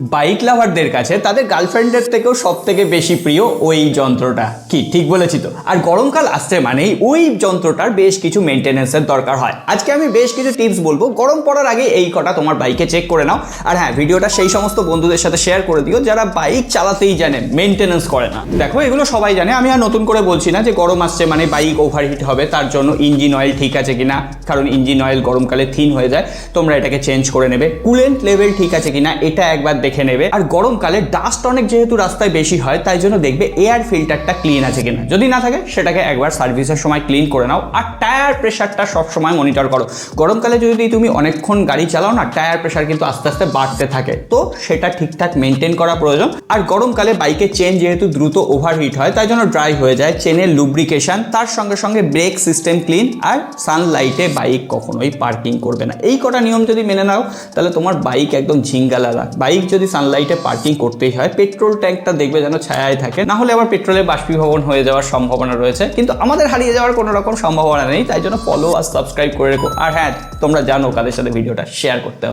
Bike লাভারদের কাছে তাদের গার্লফ্রেন্ডের থেকেও সব থেকে বেশি প্রিয় ওই যন্ত্রটা। কি ঠিক বলেছি তো? আর গরমকাল আসছে মানেই ওই যন্ত্রটার বেশ কিছু মেনটেন্যান্সের দরকার হয়। আজকে আমি বেশ কিছু টিপস বলবো, গরম পড়ার আগে এই কটা তোমার বাইকে চেক করে নাও। আর হ্যাঁ, ভিডিওটা সেই সমস্ত বন্ধুদের সাথে শেয়ার করে দিও যারা বাইক চালাতেই জানে, মেনটেন্যান্স করে না। দেখো, এগুলো সবাই জানে, আমি আর নতুন করে বলছি না যে গরম আসছে মানে বাইক ওভারহিট হবে, তার জন্য ইঞ্জিন অয়েল ঠিক আছে কিনা, কারণ ইঞ্জিন অয়েল গরমকালে থিন হয়ে যায়, তোমরা এটাকে চেঞ্জ করে নেবে। কুলেন্ট লেভেল ঠিক আছে কিনা এটা একবার দেখে নেবে। আর গরমকালে ডাস্ট অনেক যেহেতু রাস্তায় বেশি হয়, তাই জন্য দেখবে এয়ার ফিল্টারটা ক্লিন আছে কিনা, যদি না থাকে সেটাকে একবার সার্ভিসের সময় ক্লিন করে নাও। আর টায়ার প্রেশারটা সবসময় মনিটর করো। গরমকালে যদি তুমি অনেকক্ষণ গাড়ি চালাও না, টায়ার প্রেশার কিন্তু আস্তে আস্তে বাড়তে থাকে, তো সেটা ঠিকঠাক মেনটেন করা প্রয়োজন। আর গরমকালে বাইকের চেন যেহেতু দ্রুত ওভারহিট হয়, তাই জন্য ড্রাই হয়ে যায়, চেনের লুব্রিকেশন, তার সঙ্গে সঙ্গে ব্রেক সিস্টেম ক্লিন, আর সানলাইটে বাইক কখনোই পার্কিং করবে না। এই কটা নিয়ম যদি মেনে নাও, তাহলে তোমার বাইক একদম ঝিঙ্গালালা। বাইক যদি সানলাইটে পার্কিং করতেই হয়, পেট্রোল ট্যাঙ্কটা দেখবে যেন ছায়ায় থাকে, না হলে আবার পেট্রোলে বাষ্পীভবন হয়ে যাওয়ার সম্ভাবনা রয়েছে, কিন্তু আমাদের হারিয়ে যাওয়ার কোনো রকম সম্ভাবনা নেই। তাই জন্য ফলো আর সাবস্ক্রাইব করে রেখো। আর হ্যাঁ, তোমরা জানো কাদের সাথে ভিডিওটা শেয়ার করতে হবে।